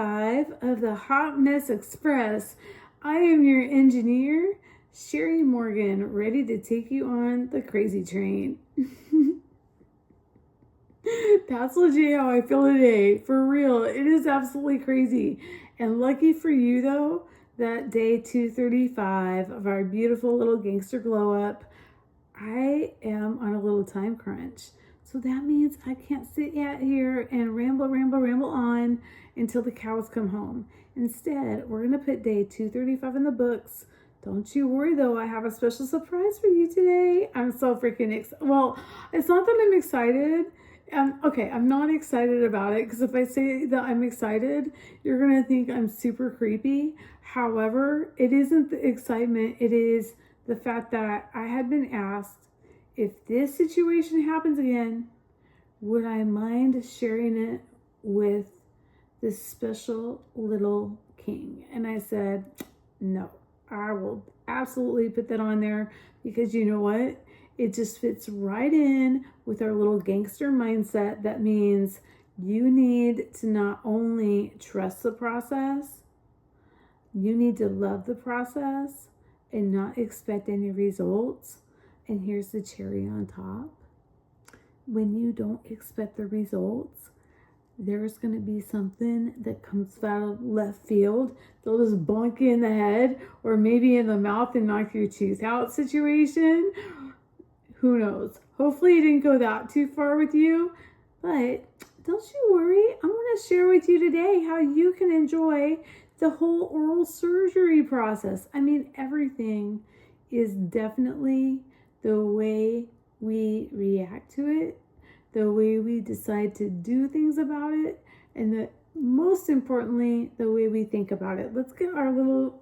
235 of the Hot Mess Express. I am your engineer, Sherry Morgan, ready to take you on the crazy train. That's legit how I feel today. For real, it is absolutely crazy. And lucky for you though, that day 235 of our beautiful little gangster glow up, I am on a little time crunch. So that means I can't sit out here and ramble on until the cows come home. Instead, we're going to put day 235 in the books. Don't you worry though, I have a special surprise for you today. I'm so freaking excited. Well, it's not that I'm excited. Okay, I'm not excited about it because if I say that I'm excited, you're going to think I'm super creepy. However, it isn't the excitement. It is the fact that I had been asked, if this situation happens again, would I mind sharing it with this special little king? And I said, no, I will absolutely put that on there because you know what? It just fits right in with our little gangster mindset. That means you need to not only trust the process, you need to love the process and not expect any results. And here's the cherry on top. When you don't expect the results, there's going to be something that comes out of left field. They'll just bonk you in the head or maybe in the mouth and knock your tooth out situation. Who knows? Hopefully it didn't go that too far with you. But don't you worry. I'm going to share with you today how you can enjoy the whole oral surgery process. I mean, everything is definitely the way we react to it, the way we decide to do things about it, and most importantly, the way we think about it. Let's get our little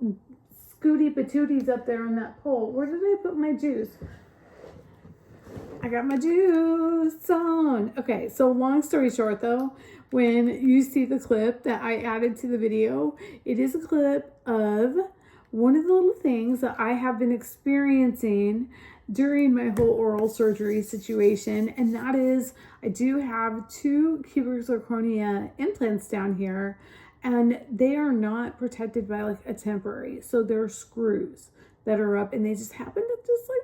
scooty patooties up there on that pole. Where did I put my juice? I got my juice on. Okay, so long story short though, when you see the clip that I added to the video, it is a clip of one of the little things that I have been experiencing during my whole oral surgery situation, and that is I do have 2 cubic zirconia implants down here, and they are not protected by like a temporary, so they're screws that are up, and they just happen to just like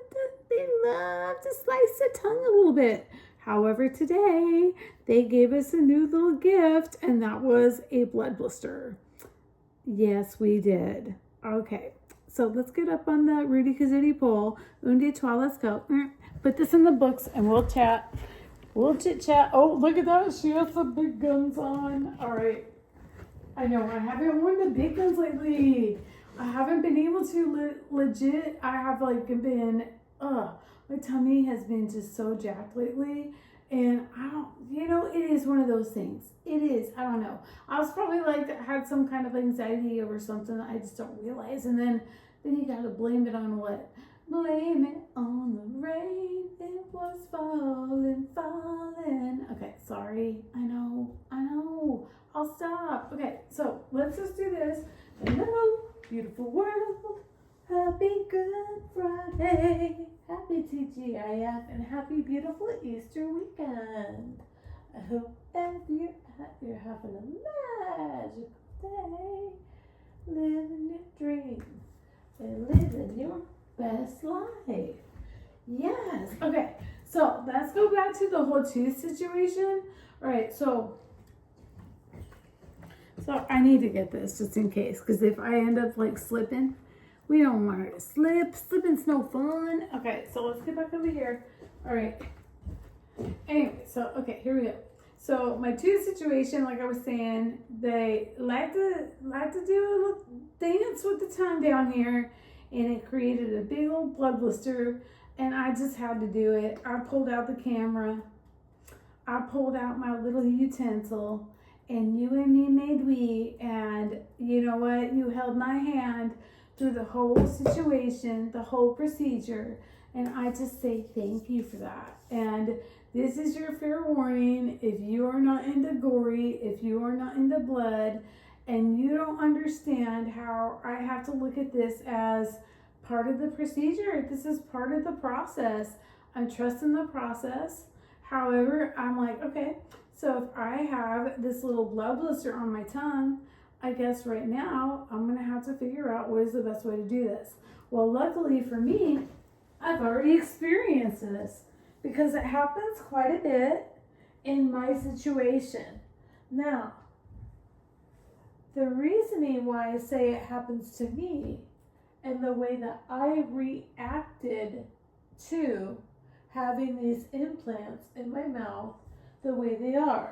they love to slice the tongue a little bit. However, today they gave us a new little gift, and that was a blood blister. Yes, we did. Okay, so let's get up on the Rudy Kazootie pole. Un, deux, trois, let's go. Put this in the books and we'll chat. We'll chit chat. Oh, look at that. She has the big guns on. All right. I know I haven't worn the big guns lately. I haven't been able to legit. I have like been, my tummy has been just so jacked lately. And I don't, it is one of those things. It is, I don't know. I was probably like, had some kind of anxiety over something that I just don't realize. And then you gotta blame it on what? Blame it on the rain. It was falling. Okay, sorry. I know. I'll stop. Okay, so let's just do this. Hello, beautiful world. Happy Good Friday. Happy TGIF and happy beautiful Easter weekend. I hope you're having a magical day. Living your dreams and living your best life. Yes. Okay. So let's go back to the whole tooth situation. All right. So I need to get this just in case, because if I end up like slipping, we don't want her to slip. Slipping's no fun. Okay, so let's get back over here. All right. Anyway, so, okay, here we go. So my tooth situation, like I was saying, they like to do a little dance with the tongue down here, and it created a big old blood blister, and I just had to do it. I pulled out the camera. I pulled out my little utensil, and you and me made we, and you know what? You held my hand through the whole situation, the whole procedure, and I just say thank you for that. And this is your fair warning. If you are not into gory, if you are not into blood, and you don't understand how I have to look at this as part of the procedure, this is part of the process. I'm trusting the process. However, I'm like, okay, so if I have this little blood blister on my tongue, I guess right now I'm going to have to figure out what is the best way to do this. Well, luckily for me, I've already experienced this because it happens quite a bit in my situation. Now, the reasoning why I say it happens to me and the way that I reacted to having these implants in my mouth the way they are.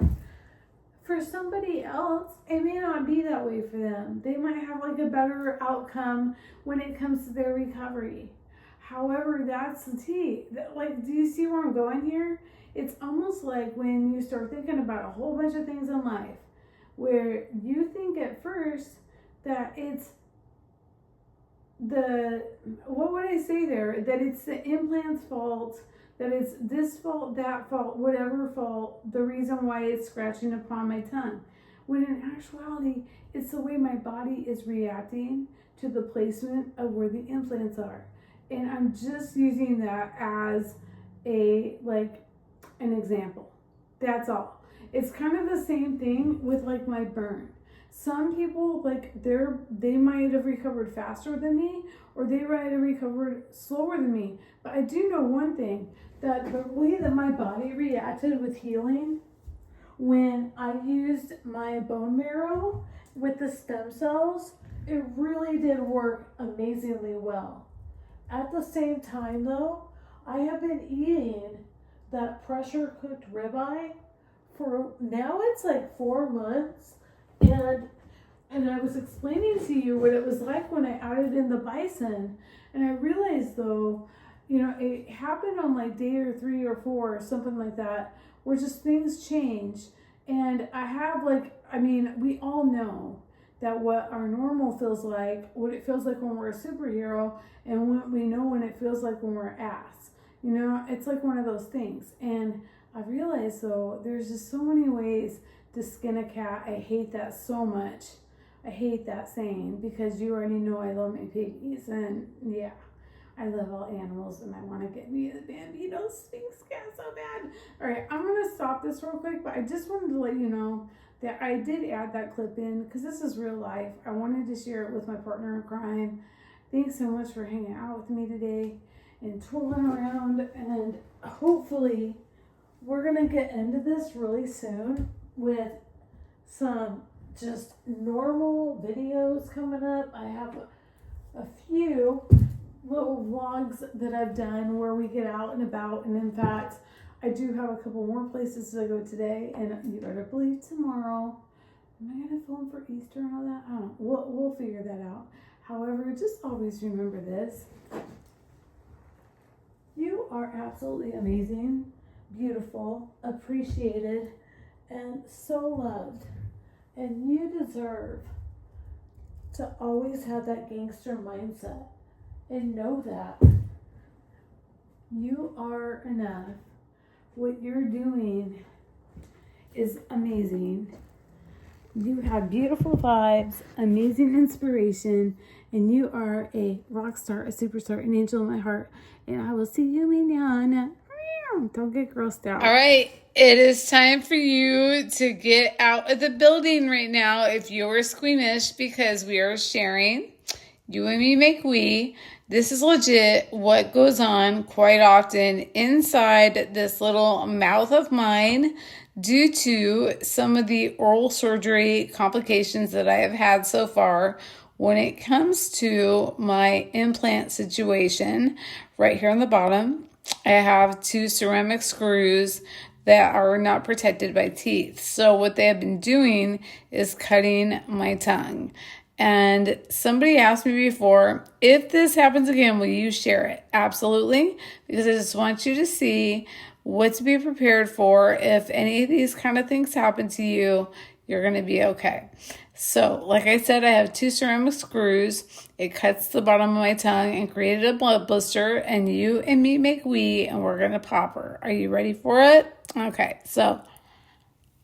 For somebody else, it may not be that way for them. They might have like a better outcome when it comes to their recovery. However, that's the key. Like, do you see where I'm going here? It's almost like when you start thinking about a whole bunch of things in life, where you think at first that it's what would I say there? That it's the implant's fault, that it's this fault, that fault, whatever fault, the reason why it's scratching upon my tongue. When in actuality, it's the way my body is reacting to the placement of where the implants are. And I'm just using that as an example. That's all. It's kind of the same thing with like my burn. Some people, like, they might have recovered faster than me, or they might have recovered slower than me. But I do know one thing, that the way that my body reacted with healing when I used my bone marrow with the stem cells, it really did work amazingly well. At the same time though, I have been eating that pressure cooked ribeye for now it's like 4 months, and I was explaining to you what it was like when I added in the bison, and I realized though, you know, it happened on like day or 3 or 4 or something like that, where just things change. And I have we all know that what our normal feels like, what it feels like when we're a superhero, and what we know when it feels like when we're ass. You know, it's like one of those things. And I realized though, there's just so many ways to skin a cat. I hate that so much. I hate that saying, because you already know I love my piggies, and yeah, I love all animals, and I want to get me a Bambino Sphinx cat so bad. All right, I'm going to stop this real quick, but I just wanted to let you know that I did add that clip in because this is real life. I wanted to share it with my partner in crime. Thanks so much for hanging out with me today and tooling around, and hopefully we're going to get into this really soon with some just normal videos coming up. I have a few little vlogs that I've done where we get out and about, and in fact I do have a couple more places to go today, and you better believe tomorrow. Am I gonna film for Easter and all that? I don't know. We'll figure that out. However, just always remember this: you are absolutely amazing, beautiful, appreciated, and so loved. And you deserve to always have that gangster mindset and know that you are enough. What you're doing is amazing. You have beautiful vibes, amazing inspiration, and you are a rock star, a superstar, an angel in my heart. And I will see you mañana. Don't get grossed out. All right. It is time for you to get out of the building right now if you're squeamish, because we are sharing. You and me make we. This is legit what goes on quite often inside this little mouth of mine due to some of the oral surgery complications that I have had so far when it comes to my implant situation. Right here on the bottom, I have 2 ceramic screws that are not protected by teeth. So what they have been doing is cutting my tongue. And somebody asked me before, if this happens again, will you share it? Absolutely, because I just want you to see what to be prepared for. If any of these kind of things happen to you, you're going to be okay. So, like I said, I have 2 ceramic screws. It cuts the bottom of my tongue and created a blood blister. And you and me make we, and we're going to pop her. Are you ready for it? Okay, so,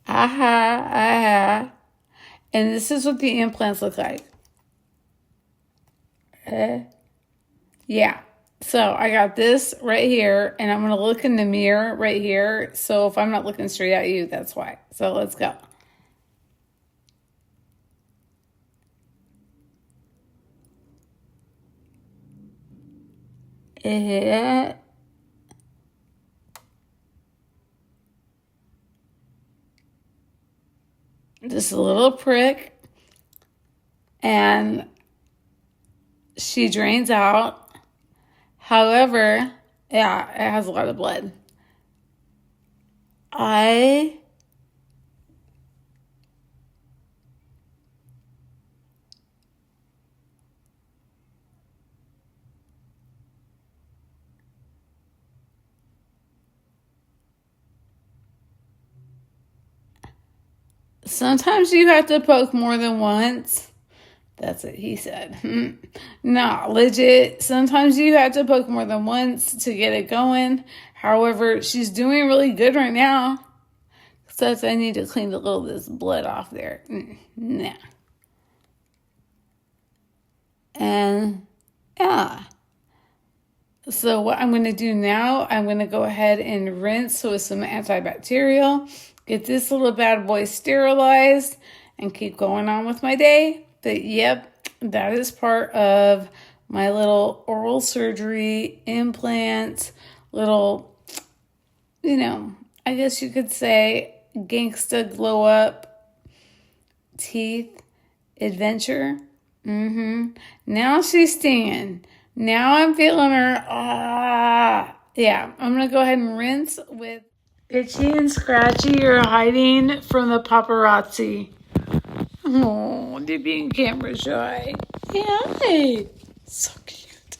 aha. And this is what the implants look like. Yeah. So I got this right here, and I'm going to look in the mirror right here. So if I'm not looking straight at you, that's why. So let's go. it just a little prick, and she drains out. However, yeah, it has a lot of blood. Sometimes you have to poke more than once. That's what he said. Nah, legit. Sometimes you have to poke more than once to get it going. However, she's doing really good right now. Except I need to clean a little of this blood off there. Nah. And yeah. So what I'm going to do now, I'm going to go ahead and rinse with some antibacterial. Get this little bad boy sterilized and keep going on with my day. But yep, that is part of my little oral surgery implant, little, I guess you could say gangsta glow up teeth adventure. Now she's stinging. Now I'm feeling her. Yeah, I'm going to go ahead and rinse with Itchy and Scratchy. You're hiding from the paparazzi. Oh, they're being camera shy. Yeah, so cute.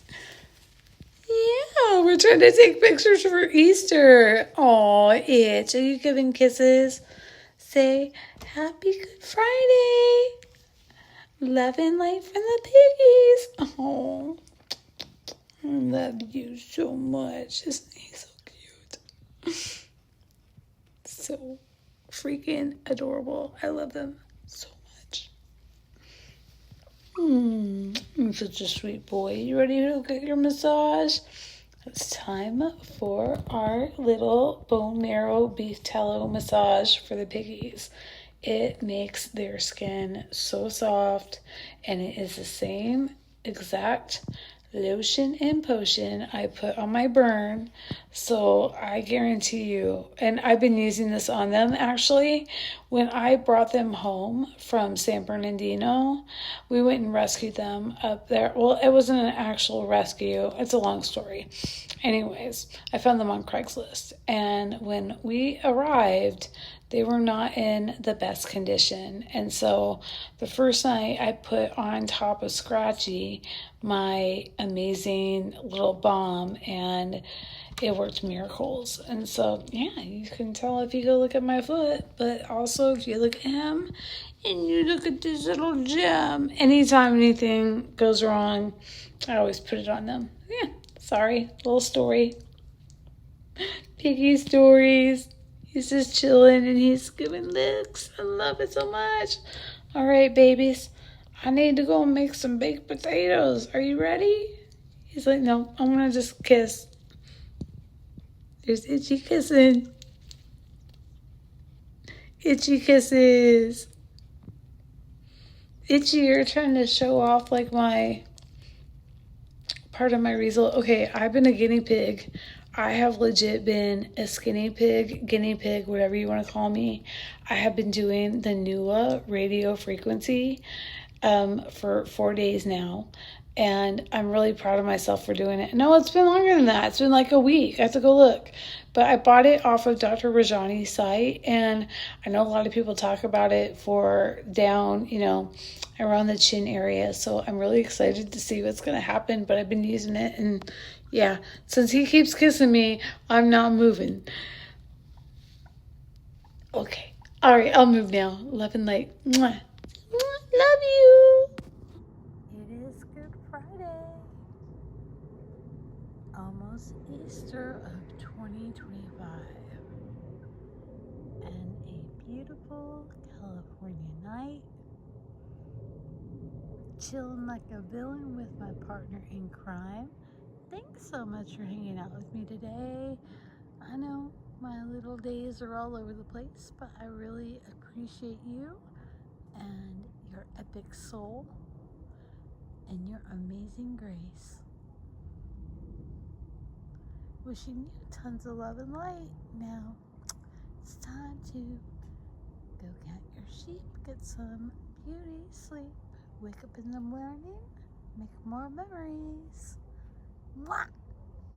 Yeah, we're trying to take pictures for Easter. Oh, Itch, are you giving kisses? Say, Happy Good Friday. Love and light from the piggies. Oh, I love you so much. Isn't he so cute? So freaking adorable. I love them so much. I'm such a sweet boy. You ready to get your massage? It's time for our little bone marrow beef tallow massage for the piggies. It makes their skin so soft, and it is the same exact lotion and potion I put on my burn. So I guarantee you, and I've been using this on them actually. When I brought them home from San Bernardino, we went and rescued them up there. Well, it wasn't an actual rescue. It's a long story. Anyways, I found them on Craigslist. And when we arrived, they were not in the best condition. And so the first night I put on top of Scratchy my amazing little balm, and it worked miracles. And so, yeah, you can tell if you go look at my foot, but also if you look at him and you look at this little gem, anytime anything goes wrong, I always put it on them. Yeah, sorry, little story. Piggy stories. He's just chilling and he's giving licks. I love it so much. All right, babies. I need to go make some baked potatoes. Are you ready? He's like, no, I'm going to just kiss. There's Itchy kissing. Itchy kisses. Itchy, you're trying to show off like my part of my result. Okay, I've been a guinea pig. I have legit been a skinny pig, guinea pig, whatever you want to call me. I have been doing the NUA radio frequency for 4 days now. And I'm really proud of myself for doing it. No, it's been longer than that. It's been like a week. I have to go look. But I bought it off of Dr. Rajani's site. And I know a lot of people talk about it for down, around the chin area. So I'm really excited to see what's going to happen. But I've been using it. And yeah, since he keeps kissing me, I'm not moving. Okay. All right, I'll move now. Love and light. Mwah. Love you. It is Good Friday. Almost Easter of 2025. And a beautiful California night. Chilling like a villain with my partner in crime. Thanks so much for hanging out with me today. I know my little days are all over the place, but I really appreciate you and your epic soul and your amazing grace. Wishing you tons of love and light. Now it's time to go count your sheep, get some beauty sleep, wake up in the morning, make more memories. Mwah!